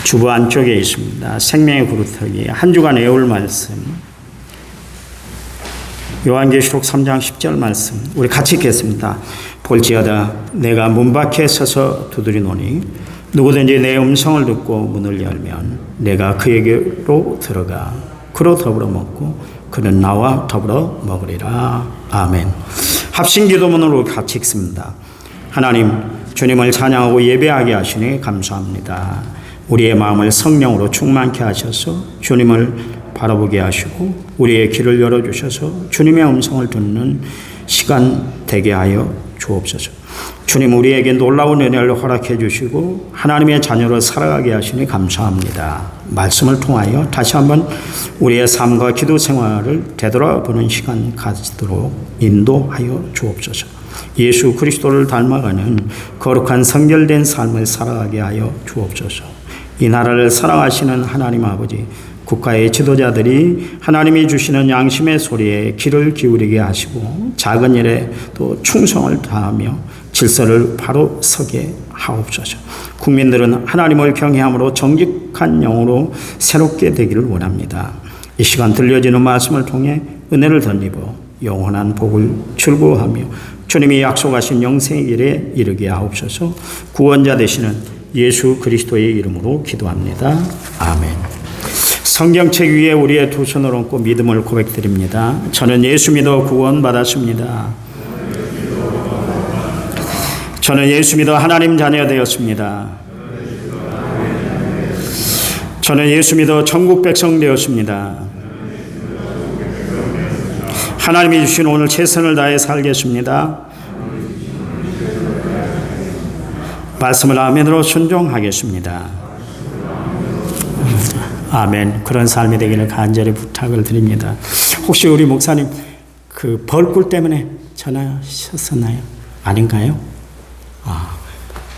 주보 안쪽에 있습니다. 생명의 그루터기 한 주간 외울 말씀 요한계시록 3장 10절 말씀 우리 같이 읽겠습니다. 볼지어다 내가 문 밖에 서서 두드리노니 누구든지 내 음성을 듣고 문을 열면 내가 그에게로 들어가 그로 더불어 먹고 그는 나와 더불어 먹으리라. 아멘. 합심기도문으로 같이 읽습니다. 하나님 주님을 찬양하고 예배하게 하시니 감사합니다. 우리의 마음을 성령으로 충만케 하셔서 주님을 바라보게 하시고 우리의 길을 열어주셔서 주님의 음성을 듣는 시간 되게 하여 주옵소서. 주님 우리에게 놀라운 은혜를 허락해 주시고 하나님의 자녀로 살아가게 하시니 감사합니다. 말씀을 통하여 다시 한번 우리의 삶과 기도 생활을 되돌아보는 시간 가지도록 인도하여 주옵소서. 예수 그리스도를 닮아가는 거룩한 성결된 삶을 살아가게 하여 주옵소서. 이 나라를 사랑하시는 하나님 아버지, 국가의 지도자들이 하나님이 주시는 양심의 소리에 귀를 기울이게 하시고 작은 일에 또 충성을 다하며 질서를 바로 서게 하옵소서. 국민들은 하나님을 경외함으로 정직한 영으로 새롭게 되기를 원합니다. 이 시간 들려지는 말씀을 통해 은혜를 덧입어 영원한 복을 출구하며 주님이 약속하신 영생의 길에 이르게 하옵소서. 구원자 되시는 예수 그리스도의 이름으로 기도합니다. 아멘. 성경책 위에 우리의 두 손을 얹고 믿음을 고백드립니다. 저는 예수 믿어 구원받았습니다. 저는 예수 믿어 하나님 자녀 되었습니다. 저는 예수 믿어 천국 백성 되었습니다. 하나님이 주신 오늘 최선을 다해 살겠습니다. 말씀을 아멘으로 순종하겠습니다. 아멘. 그런 삶이 되기를 간절히 부탁을 드립니다. 혹시 우리 목사님 그 벌꿀 때문에 전화하셨었나요? 아닌가요?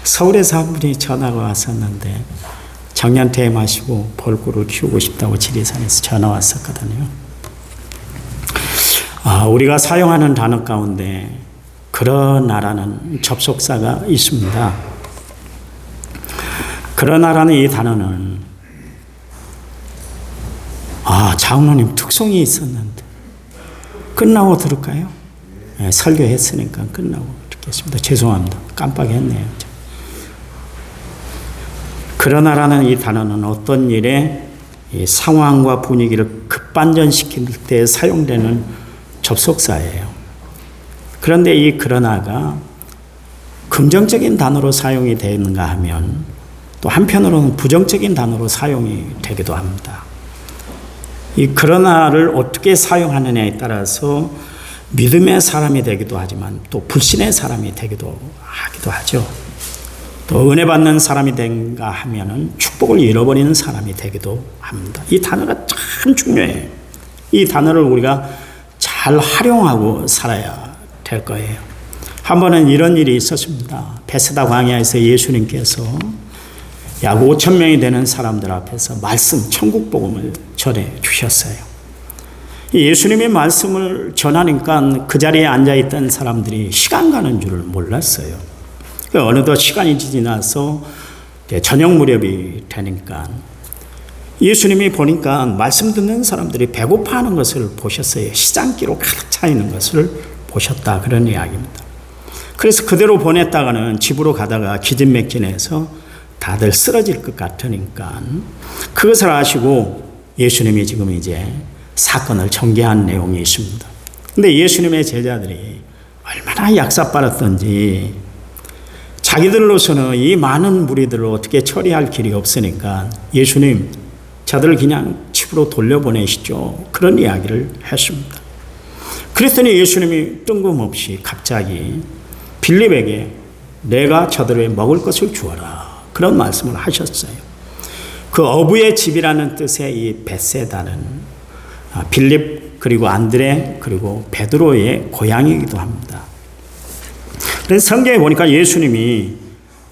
서울에서 한 분이 전화가 왔었는데 작년 퇴임하시고 벌꿀을 키우고 싶다고 지리산에서 전화 왔었거든요. 우리가 사용하는 단어 가운데 그러나라는 접속사가 있습니다. 그러나라는 이 단어는 장로님 특송이 있었는데 끝나고 들을까요? 네, 설교했으니까 끝나고 듣겠습니다. 죄송합니다. 깜빡했네요. 그러나라는 이 단어는 어떤 일에 이 상황과 분위기를 급반전시킬 때 사용되는 접속사예요. 그런데 이 그러나가 긍정적인 단어로 사용이 되는가 하면 또 한편으로는 부정적인 단어로 사용이 되기도 합니다. 이 그러나를 어떻게 사용하느냐에 따라서 믿음의 사람이 되기도 하지만 또 불신의 사람이 되기도 하죠. 또 은혜 받는 사람이 된가 하면은 축복을 잃어버리는 사람이 되기도 합니다. 이 단어가 참 중요해요. 이 단어를 우리가 잘 활용하고 살아야 될 거예요. 한 번은 이런 일이 있었습니다. 베스다 광야에서 예수님께서 약 5천 명이 되는 사람들 앞에서 말씀, 천국 복음을 전해 주셨어요. 예수님의 말씀을 전하니까 그 자리에 앉아있던 사람들이 시간 가는 줄을 몰랐어요. 어느덧 시간이 지나서 저녁 무렵이 되니까 예수님이 보니까 말씀 듣는 사람들이 배고파하는 것을 보셨어요. 시장기로 가득 차 있는 것을 보셨다. 그런 이야기입니다. 그래서 그대로 보냈다가는 집으로 가다가 기진맥진해서 다들 쓰러질 것 같으니까 그것을 아시고 예수님이 지금 이제 사건을 전개한 내용이 있습니다. 근데 예수님의 제자들이 얼마나 약삭빠졌던지 자기들로서는 이 많은 무리들을 어떻게 처리할 길이 없으니까 예수님 저들을 그냥 집으로 돌려보내시죠. 그런 이야기를 했습니다. 그랬더니 예수님이 뜬금없이 갑자기 빌립에게 내가 저들에게 먹을 것을 주어라. 그런 말씀을 하셨어요. 그 어부의 집이라는 뜻의 이 베세다는 빌립 그리고 안드레 그리고 베드로의 고향이기도 합니다. 그래서 성경에 보니까 예수님이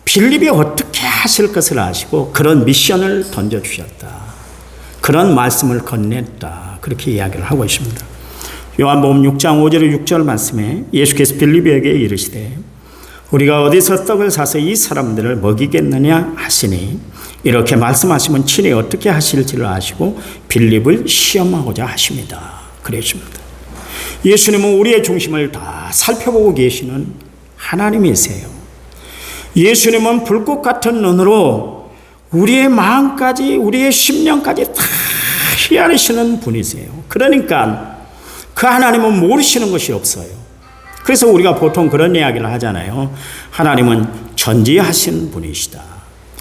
빌립이 어떻게 하실 것을 아시고 그런 미션을 던져주셨다. 그런 말씀을 건넸다. 그렇게 이야기를 하고 있습니다. 요한복음 6장 5절 6절 말씀에 예수께서 빌립에게 이르시되 우리가 어디서 떡을 사서 이 사람들을 먹이겠느냐 하시니 이렇게 말씀하시면 친히 어떻게 하실지를 아시고 빌립을 시험하고자 하십니다. 그러십니다. 예수님은 우리의 중심을 다 살펴보고 계시는 하나님이세요. 예수님은 불꽃 같은 눈으로 우리의 마음까지, 우리의 심령까지 다 헤아리시는 분이세요. 그러니까 그 하나님은 모르시는 것이 없어요. 그래서 우리가 보통 그런 이야기를 하잖아요. 하나님은 전지하신 분이시다.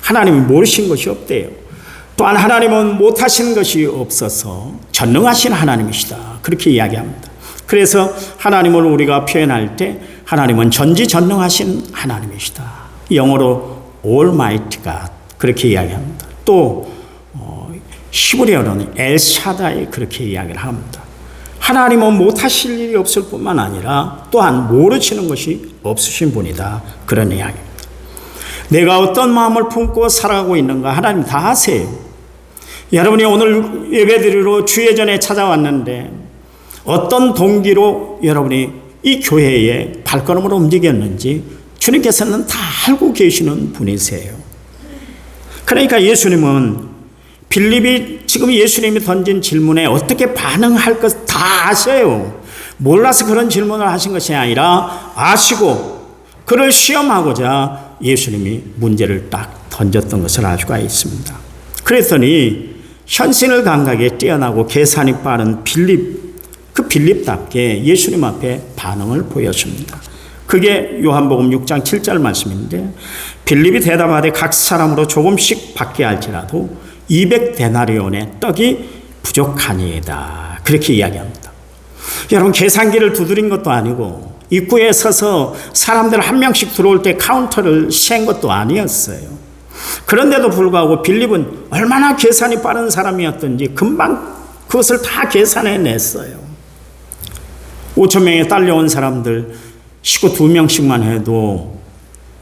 하나님이 모르신 것이 없대요. 또한 하나님은 못하신 것이 없어서 전능하신 하나님이시다. 그렇게 이야기합니다. 그래서 하나님을 우리가 표현할 때 하나님은 전지전능하신 하나님이시다. 영어로 Almighty God 그렇게 이야기합니다. 또 히브리어로는 엘샤다이 그렇게 이야기를 합니다. 하나님은 못하실 일이 없을 뿐만 아니라 또한 모르시는 것이 없으신 분이다. 그런 이야기입니다. 내가 어떤 마음을 품고 살아가고 있는가 하나님 다 아세요. 여러분이 오늘 예배드리러 주예전에 찾아왔는데 어떤 동기로 여러분이 이 교회에 발걸음으로 움직였는지 주님께서는 다 알고 계시는 분이세요. 그러니까 예수님은 빌립이 지금 예수님이 던진 질문에 어떻게 반응할 것 다 아셔요. 몰라서 그런 질문을 하신 것이 아니라 아시고 그를 시험하고자 예수님이 문제를 딱 던졌던 것을 알 수가 있습니다. 그랬더니 현신을 감각에 뛰어나고 계산이 빠른 빌립답게 예수님 앞에 반응을 보여줍니다. 그게 요한복음 6장 7절 말씀인데 빌립이 대답하되 각 사람으로 조금씩 받게 할지라도 200데나리온의 떡이 부족하니이다. 그렇게 이야기합니다. 여러분 계산기를 두드린 것도 아니고 입구에 서서 사람들 한 명씩 들어올 때 카운터를 센 것도 아니었어요. 그런데도 불구하고 빌립은 얼마나 계산이 빠른 사람이었던지 금방 그것을 다 계산해냈어요. 5,000명에 딸려온 사람들 식구 2명씩만 해도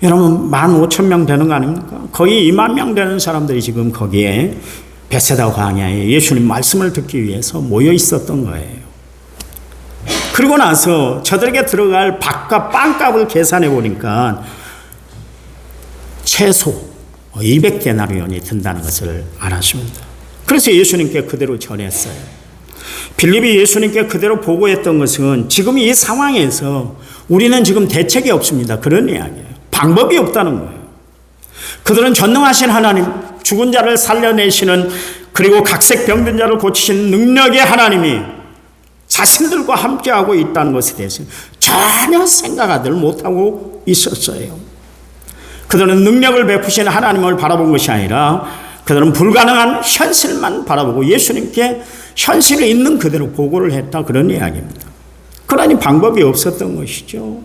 여러분 15,000명 되는 거 아닙니까? 거의 20,000명 되는 사람들이 지금 거기에 베세다 광야에 예수님 말씀을 듣기 위해서 모여 있었던 거예요. 그리고 나서 저들에게 들어갈 밥과 빵값을 계산해 보니까 최소 200데나리온이 든다는 것을 알았습니다. 그래서 예수님께 그대로 전했어요. 빌립이 예수님께 그대로 보고했던 것은 지금 이 상황에서 우리는 지금 대책이 없습니다. 그런 이야기예요. 방법이 없다는 거예요. 그들은 전능하신 하나님, 죽은 자를 살려내시는 그리고 각색 병든 자를 고치시는 능력의 하나님이 자신들과 함께하고 있다는 것에 대해서 전혀 생각하들 못하고 있었어요. 그들은 능력을 베푸시는 하나님을 바라본 것이 아니라 그들은 불가능한 현실만 바라보고 예수님께 현실에 있는 그대로 보고를 했다. 그런 이야기입니다. 그러니 방법이 없었던 것이죠.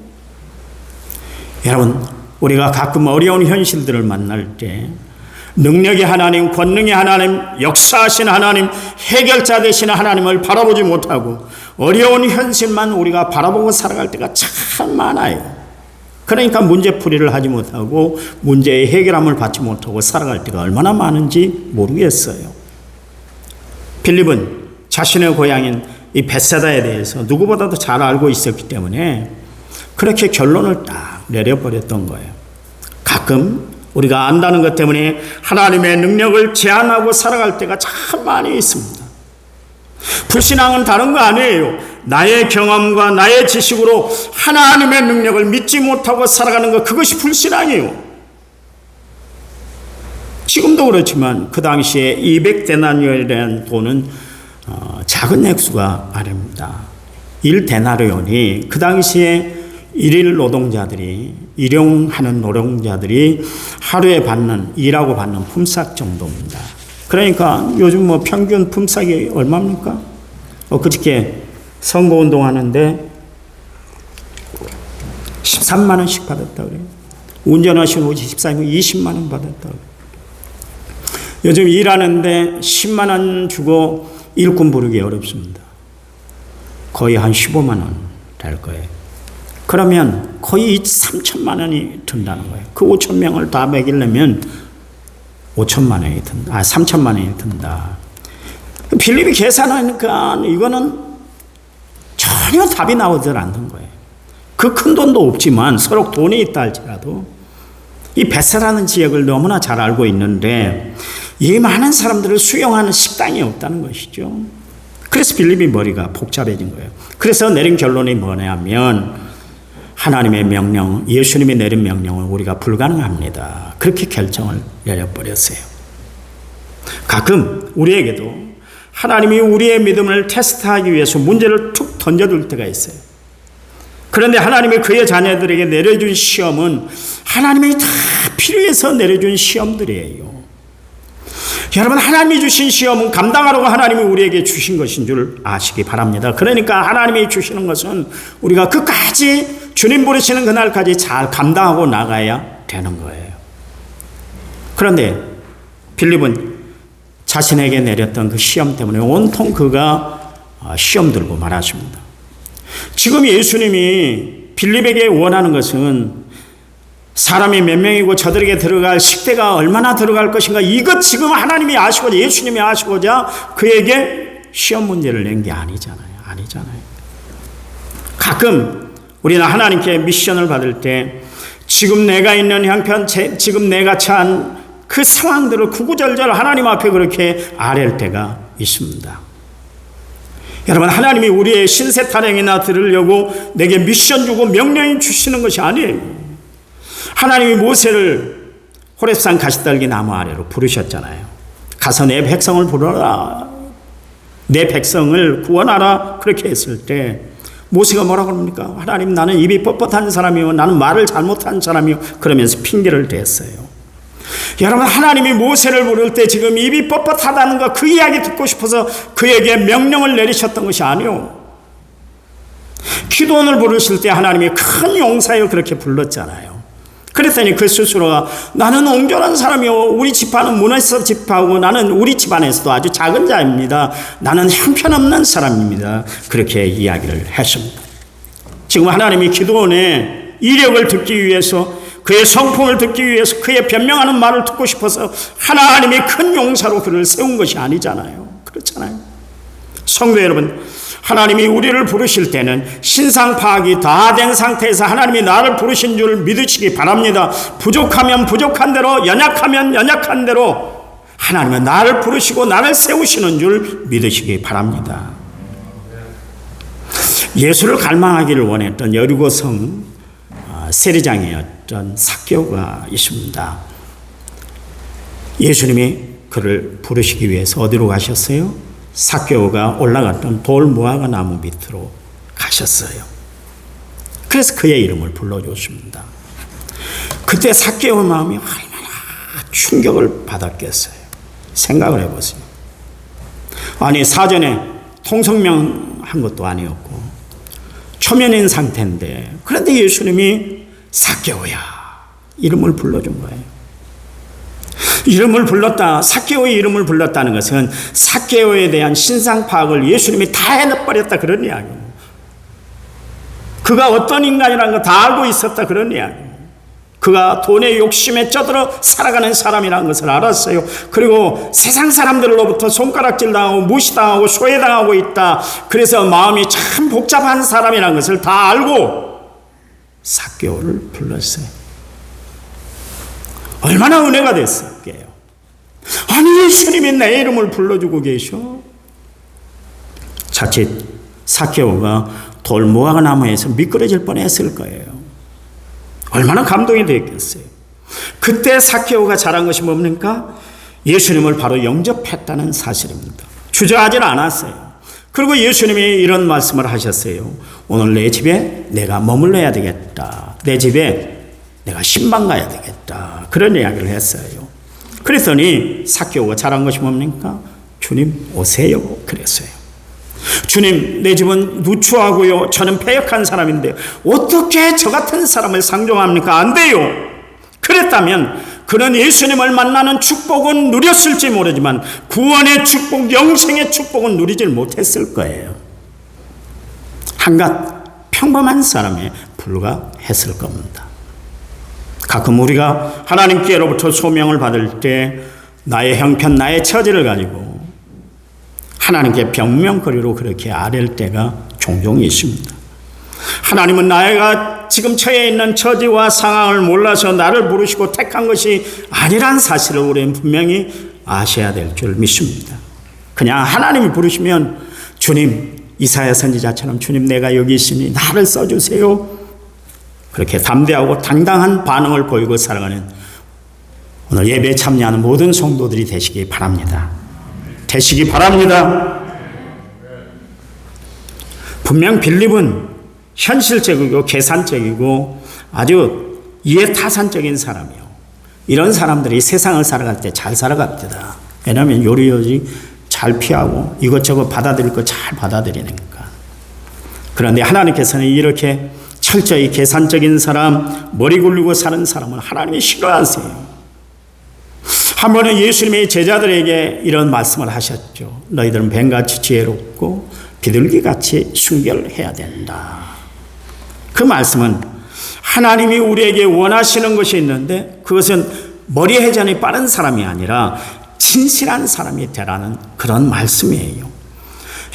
여러분, 우리가 가끔 어려운 현실들을 만날 때 능력의 하나님, 권능의 하나님, 역사하신 하나님, 해결자 되시는 하나님을 바라보지 못하고 어려운 현실만 우리가 바라보고 살아갈 때가 참 많아요. 그러니까 문제풀이를 하지 못하고 문제의 해결함을 받지 못하고 살아갈 때가 얼마나 많은지 모르겠어요. 빌립은 자신의 고향인 이 벳세다에 대해서 누구보다도 잘 알고 있었기 때문에 그렇게 결론을 딱 내려버렸던 거예요. 가끔 우리가 안다는 것 때문에 하나님의 능력을 제한하고 살아갈 때가 참 많이 있습니다. 불신앙은 다른 거 아니에요. 나의 경험과 나의 지식으로 하나님의 능력을 믿지 못하고 살아가는 것, 그것이 불신앙이에요. 지금도 그렇지만 그 당시에 200데나리온이라는 돈은 작은 액수가 아닙니다. 1데나리온이 그 당시에 일일 노동자들이, 일용하는 노동자들이 하루에 일하고 받는 품삯 정도입니다. 그러니까 요즘 평균 품삯이 얼마입니까? 그저께 선거운동 하는데 13만 원씩 받았다 그래요. 운전하시는 분이 14면 20만 원 받았다 그래요. 요즘 일하는데 10만 원 주고 일꾼 부르기 어렵습니다. 거의 한 15만 원 될 거예요. 그러면 거의 3천만 원이 든다는 거예요. 그 5천 명을 다 먹이려면 5천만 원이 든다. 3천만 원이 든다. 빌립이 계산하니까 이거는 전혀 답이 나오질 않는 거예요. 그 큰 돈도 없지만 서로 돈이 있다 할지라도 이 베세라는 지역을 너무나 잘 알고 있는데 이 많은 사람들을 수용하는 식당이 없다는 것이죠. 그래서 빌립이 머리가 복잡해진 거예요. 그래서 내린 결론이 뭐냐면 하나님의 명령, 예수님이 내린 명령은 우리가 불가능합니다. 그렇게 결정을 내려버렸어요. 가끔 우리에게도 하나님이 우리의 믿음을 테스트하기 위해서 문제를 툭 던져둘 때가 있어요. 그런데 하나님이 그의 자녀들에게 내려준 시험은 하나님이 다 필요해서 내려준 시험들이에요. 여러분, 하나님이 주신 시험은 감당하라고 하나님이 우리에게 주신 것인 줄 아시기 바랍니다. 그러니까 하나님이 주시는 것은 우리가 끝까지 주님 부르시는 그날까지 잘 감당하고 나가야 되는 거예요. 그런데 빌립은 자신에게 내렸던 그 시험 때문에 온통 그가 시험 들고 말았습니다. 지금 예수님이 빌립에게 원하는 것은 사람이 몇 명이고 저들에게 들어갈 식대가 얼마나 들어갈 것인가, 이것 지금 하나님이 아시고자, 예수님이 아시고자 그에게 시험 문제를 낸 게 아니잖아요. 가끔 우리는 하나님께 미션을 받을 때 지금 내가 있는 형편, 지금 내가 처한 그 상황들을 구구절절 하나님 앞에 그렇게 아랠 때가 있습니다. 여러분, 하나님이 우리의 신세 타령이나 들으려고 내게 미션 주고 명령 주시는 것이 아니에요. 하나님이 모세를 호렙산 가시떨기 나무 아래로 부르셨잖아요. 가서 내 백성을 부르라, 내 백성을 구원하라, 그렇게 했을 때 모세가 뭐라고 합니까? 하나님, 나는 입이 뻣뻣한 사람이요, 나는 말을 잘못한 사람이요, 그러면서 핑계를 댔어요. 여러분, 하나님이 모세를 부를 때 지금 입이 뻣뻣하다는 거, 그 이야기 듣고 싶어서 그에게 명령을 내리셨던 것이 아니요, 기도원을 부르실 때 하나님이 큰 용사여 그렇게 불렀잖아요. 그랬더니 그 스스로가 나는 옹졸한 사람이요, 우리 집안은 문에서 집하고 나는 우리 집안에서도 아주 작은 자입니다. 나는 형편없는 사람입니다. 그렇게 이야기를 했습니다. 지금 하나님이 기도원의 이력을 듣기 위해서, 그의 성품을 듣기 위해서, 그의 변명하는 말을 듣고 싶어서 하나님이 큰 용사로 그를 세운 것이 아니잖아요. 그렇잖아요. 성도 여러분, 하나님이 우리를 부르실 때는 신상 파악이 다 된 상태에서 하나님이 나를 부르신 줄 믿으시기 바랍니다. 부족하면 부족한 대로, 연약하면 연약한 대로 하나님은 나를 부르시고 나를 세우시는 줄 믿으시기 바랍니다. 예수를 갈망하기를 원했던 여리고성 세리장이었던 삭개오가 있습니다. 예수님이 그를 부르시기 위해서 어디로 가셨어요? 삭개오가 올라갔던 돌 무화과 나무 밑으로 가셨어요. 그래서 그의 이름을 불러줬습니다. 그때 삭개오 마음이 얼마나 충격을 받았겠어요. 생각을 해보세요. 아니, 사전에 통성명한 것도 아니었고 초면인 상태인데, 그런데 예수님이 삭개오야 이름을 불러준 거예요. 이름을 불렀다, 삭개오의 이름을 불렀다는 것은 삭개오에 대한 신상 파악을 예수님이 다 해버렸다, 그런 이야기예요. 그가 어떤 인간이라는 거 다 알고 있었다, 그런 이야기예요. 그가 돈의 욕심에 쩌들어 살아가는 사람이라는 것을 알았어요. 그리고 세상 사람들로부터 손가락질 당하고 무시당하고 소외당하고 있다, 그래서 마음이 참 복잡한 사람이라는 것을 다 알고 삭개오를 불렀어요. 얼마나 은혜가 됐을게요. 아니, 예수님이 내 이름을 불러주고 계셔. 자칫 삭개오가 돌 무화과 나무에서 미끄러질 뻔했을 거예요. 얼마나 감동이 됐겠어요. 그때 삭개오가 잘한 것이 뭡니까? 예수님을 바로 영접했다는 사실입니다. 주저하지는 않았어요. 그리고 예수님이 이런 말씀을 하셨어요. 오늘 내 집에 내가 머물러야 되겠다. 내 집에 내가 신방 가야 되겠다. 그런 이야기를 했어요. 그랬더니 삭개오가 잘한 것이 뭡니까? 주님 오세요. 그랬어요. 주님, 내 집은 누추하고요, 저는 패역한 사람인데 어떻게 저 같은 사람을 상종합니까? 안 돼요. 그랬다면 그는 예수님을 만나는 축복은 누렸을지 모르지만 구원의 축복, 영생의 축복은 누리질 못했을 거예요. 한갓 평범한 사람에 불과했을 겁니다. 가끔 우리가 하나님께로부터 소명을 받을 때 나의 형편, 나의 처지를 가지고 하나님께 병명거리로 그렇게 아랠 때가 종종 있습니다. 하나님은 나이가 지금 처해 있는 처지와 상황을 몰라서 나를 부르시고 택한 것이 아니란 사실을 우리는 분명히 아셔야 될 줄 믿습니다. 그냥 하나님이 부르시면 주님, 이사야 선지자처럼 주님 내가 여기 있으니 나를 써주세요. 그렇게 담대하고 당당한 반응을 보이고 살아가는 오늘 예배에 참여하는 모든 성도들이 되시기 바랍니다. 되시기 바랍니다. 분명 빌립은 현실적이고 계산적이고 아주 이해타산적인 사람이요. 이런 사람들이 세상을 살아갈 때 잘 살아갑니다. 왜냐하면 요리요리 잘 피하고 이것저것 받아들일 거 잘 받아들이니까. 그런데 하나님께서는 이렇게 철저히 계산적인 사람, 머리 굴리고 사는 사람은 하나님이 싫어하세요. 한 번은 예수님이 제자들에게 이런 말씀을 하셨죠. 너희들은 뱀같이 지혜롭고 비둘기같이 순결해야 된다. 그 말씀은 하나님이 우리에게 원하시는 것이 있는데 그것은 머리 회전이 빠른 사람이 아니라 진실한 사람이 되라는 그런 말씀이에요.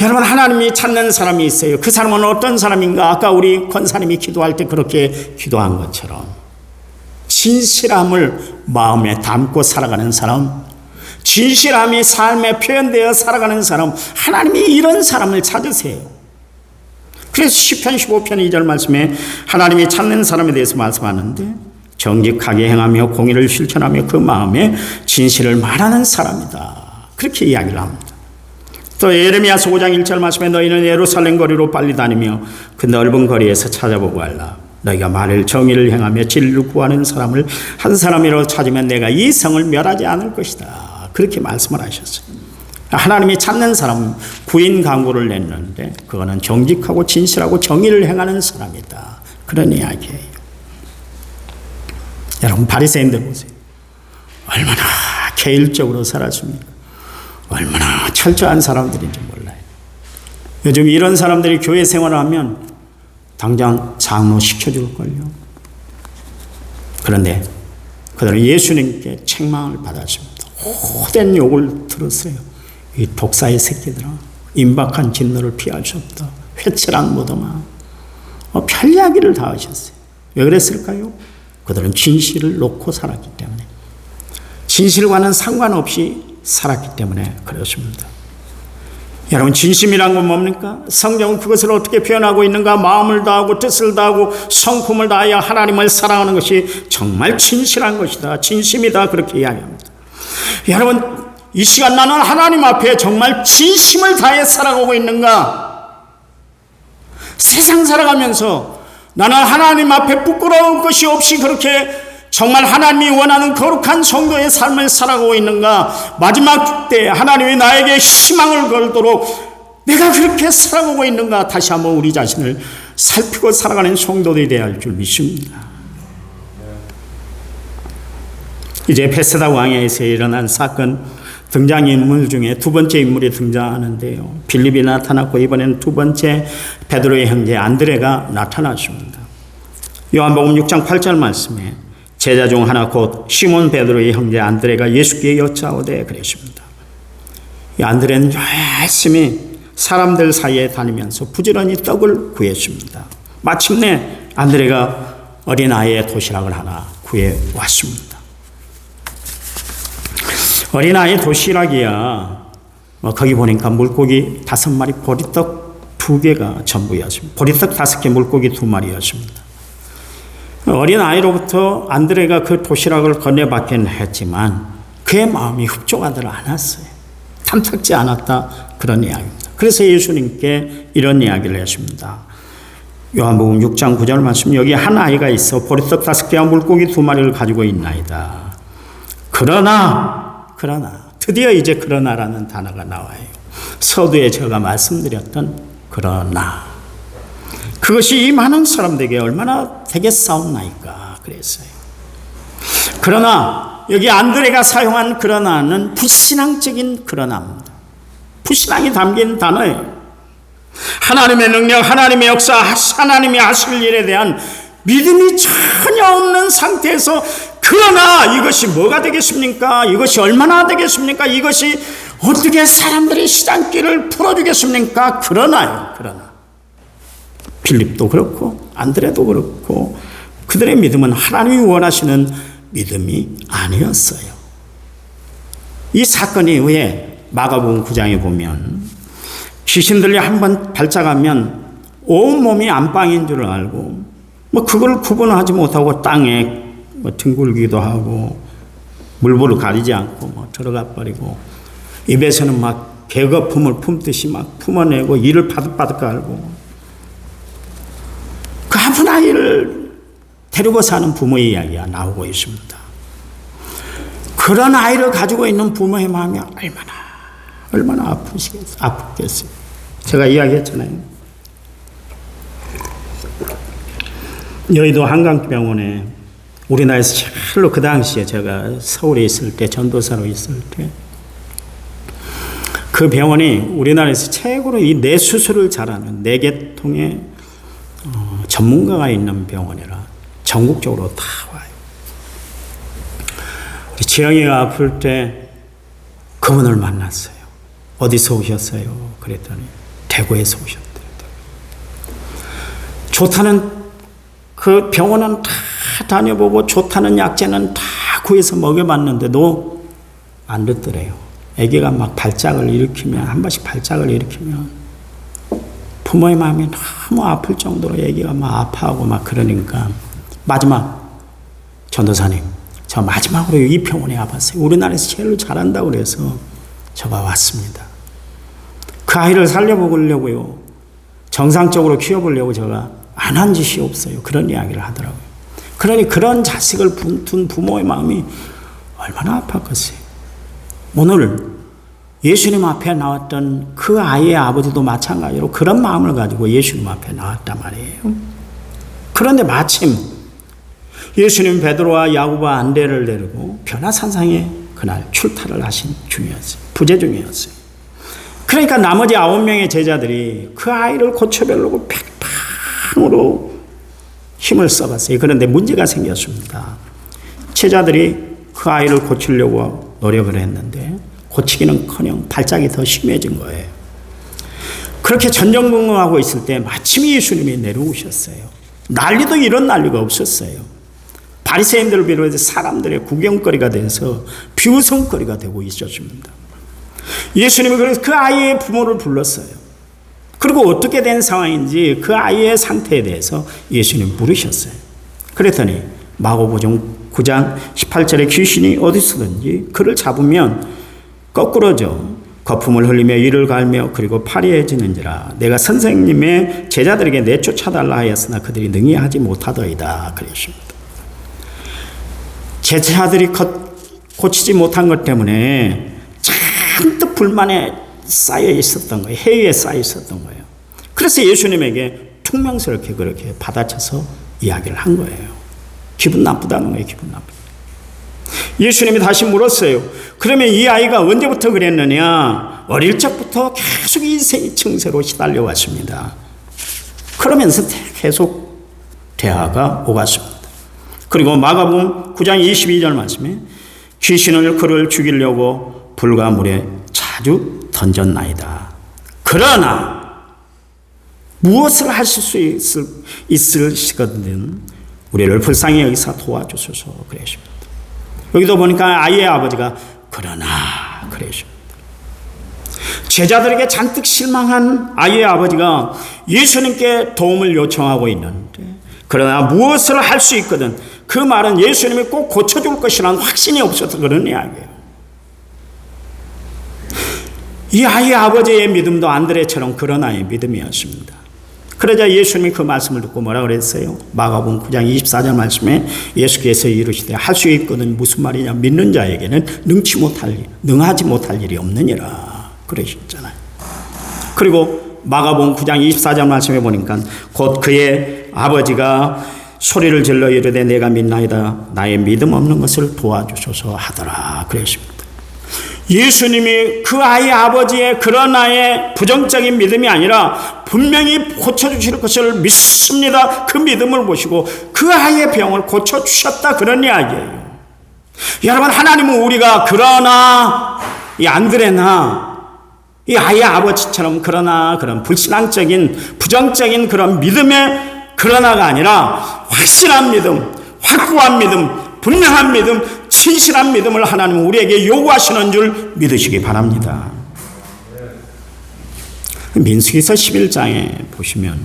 여러분, 하나님이 찾는 사람이 있어요. 그 사람은 어떤 사람인가? 아까 우리 권사님이 기도할 때 그렇게 기도한 것처럼 진실함을 마음에 담고 살아가는 사람, 진실함이 삶에 표현되어 살아가는 사람, 하나님이 이런 사람을 찾으세요. 그래서 시편 15편 2절 말씀에 하나님이 찾는 사람에 대해서 말씀하는데 정직하게 행하며 공의를 실천하며 그 마음에 진실을 말하는 사람이다. 그렇게 이야기를 합니다. 또 예레미야서 5장 1절 말씀에 너희는 예루살렘 거리로 빨리 다니며 그 넓은 거리에서 찾아보고 알라. 너희가 말을 정의를 행하며 진리를 구하는 사람을 한 사람이라도 찾으면 내가 이 성을 멸하지 않을 것이다. 그렇게 말씀을 하셨어요. 하나님이 찾는 사람은 구인 광고를 냈는데 그거는 정직하고 진실하고 정의를 행하는 사람이다. 그런 이야기예요. 여러분, 바리새인들 보세요. 얼마나 계율적으로 살았습니까? 얼마나 철저한 사람들인지 몰라요. 요즘 이런 사람들이 교회 생활을 하면 당장 장로 시켜줄걸요. 그런데 그들은 예수님께 책망을 받았습니다. 호된 욕을 들었어요. 이 독사의 새끼들아, 임박한 진노를 피할 수 없다. 회칠한 무덤아. 별 이야기를 다 하셨어요. 왜 그랬을까요? 그들은 진실을 놓고 살았기 때문에, 진실과는 상관없이 살았기 때문에 그렇습니다. 여러분, 진심이란 건 뭡니까? 성경은 그것을 어떻게 표현하고 있는가? 마음을 다하고 뜻을 다하고 성품을 다하여 하나님을 사랑하는 것이 정말 진실한 것이다. 진심이다. 그렇게 이야기합니다. 여러분, 이 시간 나는 하나님 앞에 정말 진심을 다해 살아가고 있는가? 세상 살아가면서 나는 하나님 앞에 부끄러울 것이 없이 그렇게 정말 하나님이 원하는 거룩한 성도의 삶을 살아가고 있는가? 마지막 때 하나님이 나에게 희망을 걸도록 내가 그렇게 살아가고 있는가? 다시 한번 우리 자신을 살피고 살아가는 성도들이 되어야 할 줄 믿습니다. 이제 베세다 왕에서 일어난 사건, 등장인물 중에 두 번째 인물이 등장하는데요. 빌립이 나타났고 이번에는 두 번째 베드로의 형제 안드레가 나타났습니다. 요한복음 6장 8절 말씀에 제자 중 하나 곧 시몬 베드로의 형제 안드레가 예수께 여짜오되 그랬습니다. 이 안드레는 열심히 사람들 사이에 다니면서 부지런히 떡을 구했습니다. 마침내 안드레가 어린아이의 도시락을 하나 구해왔습니다. 어린아이 도시락이야. 거기 보니까 물고기 5마리, 보리떡 2개가 전부였습니다. 보리떡 5개, 물고기 2마리였습니다. 어린아이로부터 안드레가 그 도시락을 건네받긴 했지만 그의 마음이 흡족하지 않았어요. 탐탁지 않았다. 그런 이야기입니다. 그래서 예수님께 이런 이야기를 했습니다. 요한복음 6장 9절 말씀, 여기 한 아이가 있어 보리떡 5개와 물고기 2마리를 가지고 있나이다. 그러나 드디어 이제 그러나라는 단어가 나와요. 서두에 제가 말씀드렸던 그러나, 그것이 이 많은 사람들에게 얼마나 되겠사옵나이까 그랬어요. 그러나 여기 안드레가 사용한 그러나는 불신앙적인 그러나입니다. 불신앙이 담긴 단어예요. 하나님의 능력, 하나님의 역사, 하나님이 하실 일에 대한 믿음이 전혀 없는 상태에서 그러나 이것이 뭐가 되겠습니까? 이것이 얼마나 되겠습니까? 이것이 어떻게 사람들의 시장길을 풀어주겠습니까? 그러나요. 그러나 빌립도 그렇고 안드레도 그렇고 그들의 믿음은 하나님이 원하시는 믿음이 아니었어요. 이 사건이 왜 마가복음 9장에 보면 귀신들이 한번 발작하면 온몸이 안방인 줄 알고 그걸 구분하지 못하고 땅에 뒹굴기도 하고 물불을 가리지 않고 들어가 버리고 입에서는 막 배거품을 품듯이 막 품어내고 이를 바득바득 갈고 그 아픈 아이를 데리고 사는 부모의 이야기가 나오고 있습니다. 그런 아이를 가지고 있는 부모의 마음이 얼마나 아프겠어요. 제가 이야기했잖아요. 여의도 한강병원에 우리나라에서 제일로 그 당시에 제가 서울에 있을 때 전도사로 있을 때 그 병원이 우리나라에서 최고로 이 뇌 수술을 잘하는 뇌계통의 전문가가 있는 병원이라 전국적으로 다 와요. 우리 지영이가 아플 때 그분을 만났어요. 어디서 오셨어요? 그랬더니 대구에서 오셨대요. 좋다는 그 병원은 다 다녀보고 좋다는 약재는 다 구해서 먹여봤는데도 안 듣더래요. 아기가 막 발작을 일으키면 한 번씩 발작을 일으키면 부모의 마음이 너무 아플 정도로 아기가 막 아파하고 막 그러니까 마지막 전도사님 저 마지막으로 이 병원에 와봤어요. 우리나라에서 제일 잘한다고 그래서 저가 왔습니다. 그 아이를 살려보려고요. 정상적으로 키워보려고 제가 안 한 짓이 없어요. 그런 이야기를 하더라고요. 그러니 그런 자식을 둔 부모의 마음이 얼마나 아팠겠어요. 오늘 예수님 앞에 나왔던 그 아이의 아버지도 마찬가지로 그런 마음을 가지고 예수님 앞에 나왔단 말이에요. 그런데 마침 예수님 베드로와 야고보와 안드레를 데리고 변화산상에 그날 출타를 하신 중이었어요. 부재 중이었어요. 그러니까 나머지 9명의 제자들이 그 아이를 고쳐보려고 백방으로 힘을 써봤어요. 그런데 문제가 생겼습니다. 제자들이 그 아이를 고치려고 노력을 했는데 고치기는커녕 발작이 더 심해진 거예요. 그렇게 전전긍긍하고 있을 때 마침 예수님이 내려오셨어요. 난리도 이런 난리가 없었어요. 바리새인들을 비롯해서 사람들의 구경거리가 돼서 비웃음거리가 되고 있었습니다. 예수님이 그래서 그 아이의 부모를 불렀어요. 그리고 어떻게 된 상황인지 그 아이의 상태에 대해서 예수님 물으셨어요. 그랬더니 마가복음 9장 18절에 귀신이 어디서든지 그를 잡으면 거꾸러져 거품을 흘리며 이를 갈며 그리고 파리해지는지라 내가 선생님의 제자들에게 내쫓아달라 하였으나 그들이 능히 하지 못하더이다 그러십니다. 제자들이 고치지 못한 것 때문에 잔뜩 불만에 쌓여 있었던 거예요. 해위에 쌓여 있었던 거예요. 그래서 예수님에게 퉁명스럽게 그렇게 받아쳐서 이야기를 한 거예요. 기분 나쁘다는 거예요. 기분 나쁘다. 예수님이 다시 물었어요. 그러면 이 아이가 언제부터 그랬느냐? 어릴 적부터 계속 이 증세로 시달려 왔습니다. 그러면서 계속 대화가 오갔습니다. 그리고 마가복음 9장 22절 말씀에 귀신을 그를 죽이려고 불과 물에 자주 던졌나이다. 그러나 무엇을 하실 수 있으시거든 우리를 불쌍히 여기서 도와주소서 그러십니다. 여기도 보니까 아이의 아버지가 그러나 그러십니다. 제자들에게 잔뜩 실망한 아이의 아버지가 예수님께 도움을 요청하고 있는데 그러나 무엇을 할 수 있거든 그 말은 예수님이 꼭 고쳐줄 것이라는 확신이 없어서 그런 이야기예요. 이 아이의 아버지의 믿음도 안드레처럼 그런 아이의 믿음이었습니다. 그러자 예수님이 그 말씀을 듣고 뭐라 그랬어요? 마가복음 9장 24절 말씀에 예수께서 이르시되 할 수 있거든 무슨 말이냐 믿는 자에게는 능하지 못할 일이 없느니라 그러셨잖아요. 그리고 마가복음 9장 24절 말씀에 보니까 곧 그의 아버지가 소리를 질러 이르되 내가 믿나이다 나의 믿음 없는 것을 도와주소서 하더라 그러십니다. 예수님이 그 아이의 아버지의 그런 아이의 부정적인 믿음이 아니라 분명히 고쳐주실 것을 믿습니다. 그 믿음을 보시고 그 아이의 병을 고쳐주셨다 그런 이야기예요. 여러분 하나님은 우리가 그러나 이 안드레나 이 아이의 아버지처럼 그러나 그런 불신앙적인 부정적인 그런 믿음의 그러나가 아니라 확실한 믿음, 확고한 믿음, 분명한 믿음, 진실한 믿음을 하나님은 우리에게 요구하시는 줄 믿으시기 바랍니다. 민수기서 11장에 보시면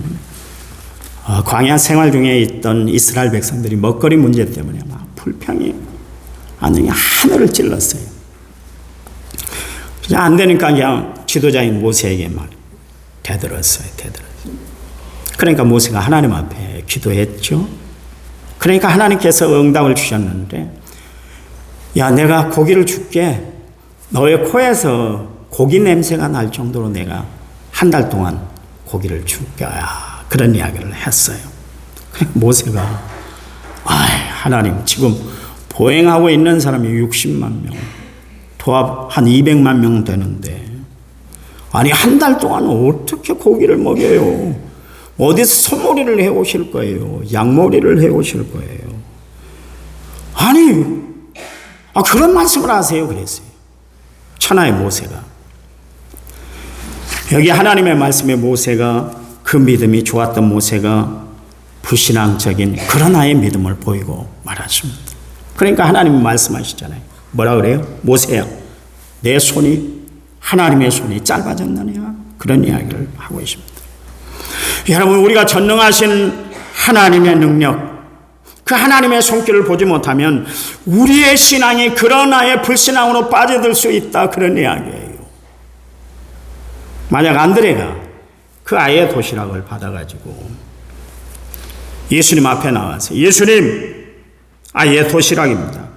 광야 생활 중에 있던 이스라엘 백성들이 먹거리 문제 때문에 막 불평이 안 되니 하늘을 찔렀어요. 그냥 안 되니까 그냥 지도자인 모세에게 막 대들었어요. 그러니까 모세가 하나님 앞에 기도했죠. 그러니까 하나님께서 응답을 주셨는데, 야, 내가 고기를 줄게. 너의 코에서 고기 냄새가 날 정도로 내가 한 달 동안 고기를 줄 거야. 그런 이야기를 했어요. 모세가 하나님, 지금 보행하고 있는 사람이 60만 명, 도합 한 200만 명 되는데 아니 한 달 동안 어떻게 고기를 먹여요? 어디서 소머리를 해오실 거예요? 양머리를 해오실 거예요? 아니 그런 말씀을 하세요. 그랬어요. 천하의 모세가. 여기 하나님의 말씀에 모세가, 그 믿음이 좋았던 모세가 불신앙적인 그런 아이의 믿음을 보이고 말하십니다. 그러니까 하나님이 말씀하시잖아요. 뭐라 그래요? 모세야, 내 손이, 하나님의 손이 짧아졌느냐? 그런 이야기를 하고 있습니다. 여러분, 우리가 전능하신 하나님의 능력, 그 하나님의 손길을 보지 못하면 우리의 신앙이 그런 아이의 불신앙으로 빠져들 수 있다. 그런 이야기예요. 만약 안드레가 그 아이의 도시락을 받아가지고 예수님 앞에 나와서, 예수님, 아이의 도시락입니다.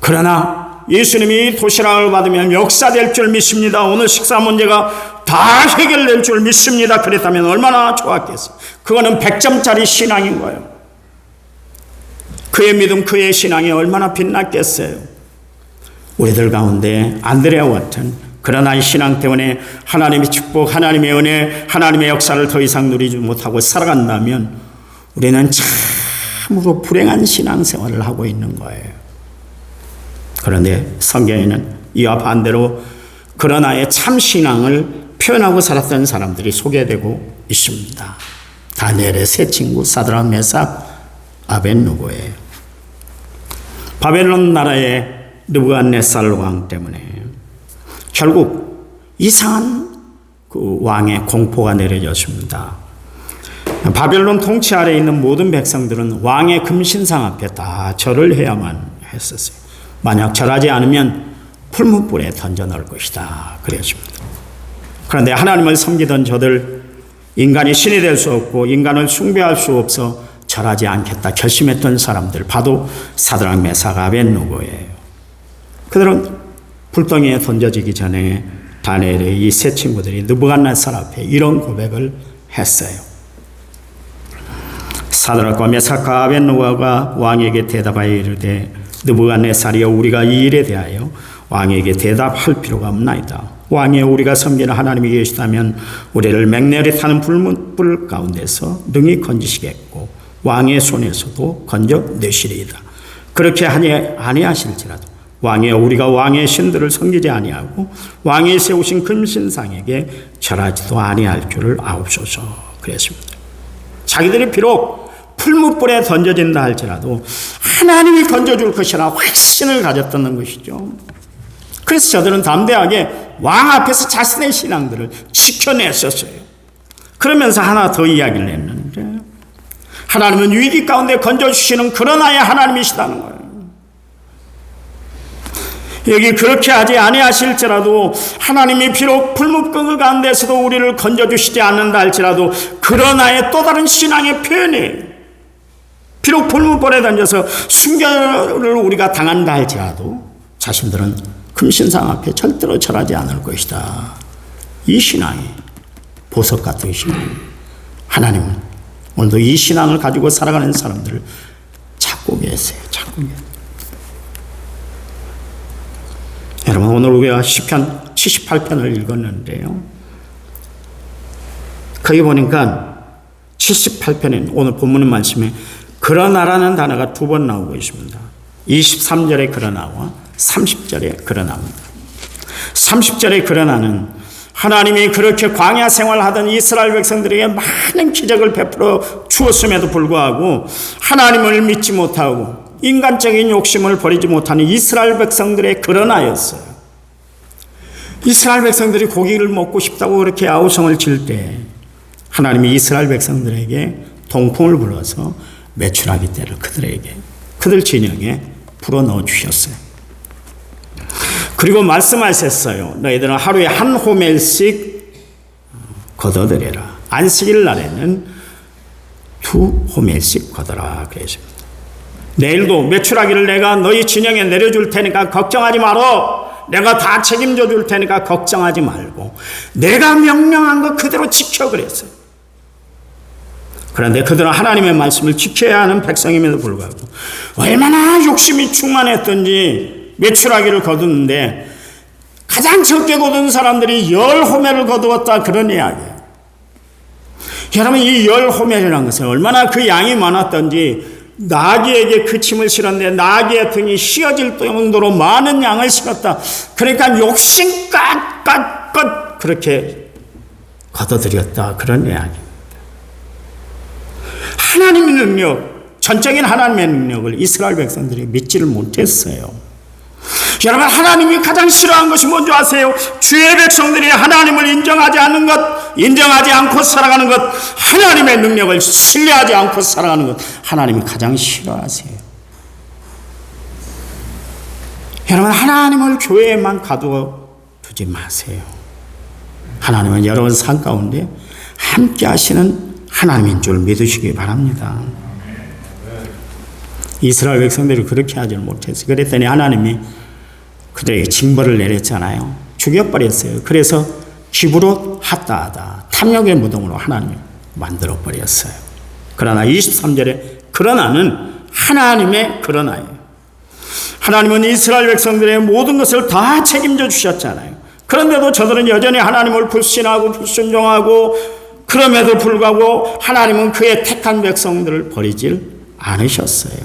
그러나 예수님이 도시락을 받으면 역사될 줄 믿습니다. 오늘 식사 문제가 다 해결될 줄 믿습니다. 그랬다면 얼마나 좋았겠어요. 그거는 100점짜리 신앙인 거예요. 그의 믿음, 그의 신앙이 얼마나 빛났겠어요. 우리들 가운데 안드레와 같은 그러나 이 신앙 때문에 하나님의 축복, 하나님의 은혜, 하나님의 역사를 더 이상 누리지 못하고 살아간다면 우리는 참으로 불행한 신앙생활을 하고 있는 거예요. 그런데 성경에는 이와 반대로 그러나의 참 신앙을 표현하고 살았던 사람들이 소개되고 있습니다. 다니엘의 세 친구 사드락, 메삭, 아벳느고예요. 바벨론 나라의 느부갓네살 왕 때문에 결국 이상한 그 왕의 공포가 내려졌습니다. 바벨론 통치 아래에 있는 모든 백성들은 왕의 금신상 앞에 다 절을 해야만 했었어요. 만약 절하지 않으면 풀무불에 던져 넣을 것이다. 그랬습니다. 그런데 하나님을 섬기던 저들, 인간이 신이 될 수 없고 인간을 숭배할 수 없어 절하지 않겠다 결심했던 사람들, 바로 사드락, 메삭, 아벳느고예요. 그들은 불덩이에 던져지기 전에 다니엘의 이 세 친구들이 느부갓네살 앞에 이런 고백을 했어요. 사드락과 메삭과 아벳느고가 왕에게 대답하여 이르되, 느부갓네살이여, 우리가 이 일에 대하여 왕에게 대답할 필요가 없나이다. 왕이여, 우리가 섬기는 하나님이 계시다면 우리를 맹렬히 타는 불 가운데서 능히 건지시겠고 왕의 손에서도 건져내시리이다. 그렇게 아니하실지라도 왕이여, 우리가 왕의 신들을 섬기지 아니하고 왕이 세우신 금신상에게 절하지도 아니할 줄을 아옵소서. 그랬습니다. 자기들이 비록 풀무불에 던져진다 할지라도 하나님이 건져줄 것이라 확신을 가졌다는 것이죠. 그래서 저들은 담대하게 왕 앞에서 자신의 신앙들을 지켜냈었어요. 그러면서 하나 더 이야기를 했는데, 하나님은 위기 가운데 건져주시는 그런 아이의 하나님이시다는 거예요. 여기 그렇게 하지 아니하실지라도, 하나님이 비록 풀무불 가운데서도 우리를 건져주시지 않는다 할지라도 그러나의 또 다른 신앙의 표현이에요. 비록 풀무불에 던져서 순교를 우리가 당한다 할지라도 자신들은 금신상 앞에 절대로 절하지 않을 것이다. 이 신앙이 보석 같은 신앙. 하나님은 오늘도 이 신앙을 가지고 살아가는 사람들을 찾고 계세요. 찾고 계세요. 여러분, 오늘 우리가 시편 78편을 읽었는데요. 거기 보니까 78편에 오늘 본문의 말씀에 그러나라는 단어가 두 번 나오고 있습니다. 23절에 그러나와 30절에 그러나입니다. 30절에 그러나는 하나님이 그렇게 광야 생활하던 이스라엘 백성들에게 많은 기적을 베풀어 주었음에도 불구하고 하나님을 믿지 못하고 인간적인 욕심을 버리지 못하는 이스라엘 백성들의 그러나였어요. 이스라엘 백성들이 고기를 먹고 싶다고 그렇게 아우성을 칠 때 하나님이 이스라엘 백성들에게 동풍을 불어서 메추라기 떼를 그들 진영에 불어넣어 주셨어요. 그리고 말씀하셨어요. 너희들은 하루에 한 호멜씩 걷어들여라. 안식일 날에는 2호멜씩 걷어라 그랬습니다. 내일도 메추라기를 내가 너희 진영에 내려줄 테니까 걱정하지 마라. 내가 다 책임져 줄 테니까 걱정하지 말고 내가 명령한 거 그대로 지켜 그랬어요. 그런데 그들은 하나님의 말씀을 지켜야 하는 백성임에도 불구하고 얼마나 욕심이 충만했던지 메추라기를 거두는데 가장 적게 거둔 사람들이 10호멜을 거두었다 그런 이야기예요. 여러분, 이 10호멜이라는 것은 얼마나 그 양이 많았던지 나귀에게 그 짐을 실었는데 나귀의 등이 휘어질 정도로 많은 양을 실었다. 그러니까 욕심 껏 그렇게 걷어들였다 그런 이야기입니다. 하나님의 능력, 전적인 하나님의 능력을 이스라엘 백성들이 믿지를 못했어요. 여러분, 하나님이 가장 싫어하는 것이 뭔지 아세요? 주의 백성들이 하나님을 인정하지 않는 것, 인정하지 않고 살아가는 것, 하나님의 능력을 신뢰하지 않고 살아가는 것, 하나님이 가장 싫어하세요. 여러분, 하나님을 교회에만 가두지 마세요. 하나님은 여러분 삶 가운데 함께 하시는 하나님인 줄 믿으시기 바랍니다. 이스라엘 백성들이 그렇게 하지 못했어요. 그랬더니 하나님이 그들에게 징벌을 내렸잖아요. 죽여버렸어요. 그래서 기브롯 핫다하다, 탐욕의 무덤으로 하나님이 만들어버렸어요. 그러나 23절에 그러나는 하나님의 그러나예요. 하나님은 이스라엘 백성들의 모든 것을 다 책임져 주셨잖아요. 그런데도 저들은 여전히 하나님을 불신하고 불순종하고 그럼에도 불구하고 하나님은 그의 택한 백성들을 버리질 않으셨어요.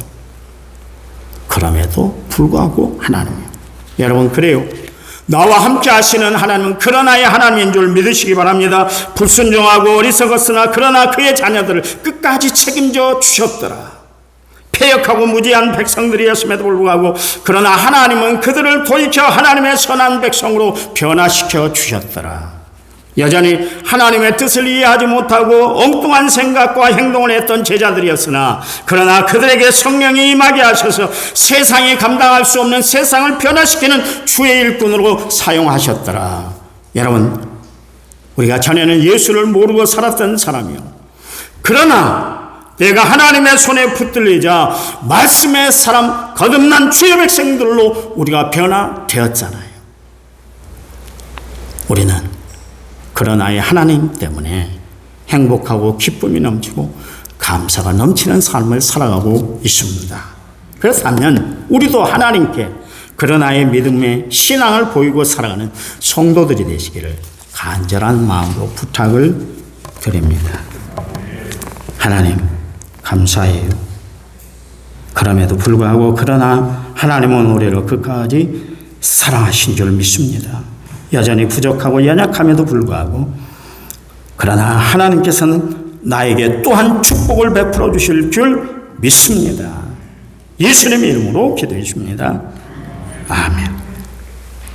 그럼에도 불구하고 하나님이요. 여러분, 그래요. 나와 함께 하시는 하나님은 그러나의 하나님인 줄 믿으시기 바랍니다. 불순종하고 어리석었으나 그러나 그의 자녀들을 끝까지 책임져 주셨더라. 패역하고 무지한 백성들이었음에도 불구하고 그러나 하나님은 그들을 돌이켜 하나님의 선한 백성으로 변화시켜 주셨더라. 여전히 하나님의 뜻을 이해하지 못하고 엉뚱한 생각과 행동을 했던 제자들이었으나 그러나 그들에게 성령이 임하게 하셔서 세상이 감당할 수 없는 세상을 변화시키는 주의 일꾼으로 사용하셨더라. 여러분, 우리가 전에는 예수를 모르고 살았던 사람이요, 그러나 내가 하나님의 손에 붙들리자 말씀의 사람 거듭난 주의 백성들로 우리가 변화되었잖아요. 우리는 그러나의 하나님 때문에 행복하고 기쁨이 넘치고 감사가 넘치는 삶을 살아가고 있습니다. 그렇다면 우리도 하나님께 그러나의 믿음의 신앙을 보이고 살아가는 성도들이 되시기를 간절한 마음으로 부탁을 드립니다. 하나님, 감사해요. 그럼에도 불구하고 그러나 하나님은 우리를 끝까지 사랑하신 줄 믿습니다. 여전히 부족하고 연약함에도 불구하고 그러나 하나님께서는 나에게 또한 축복을 베풀어 주실 줄 믿습니다. 예수님의 이름으로 기도해 줍니다. 아멘.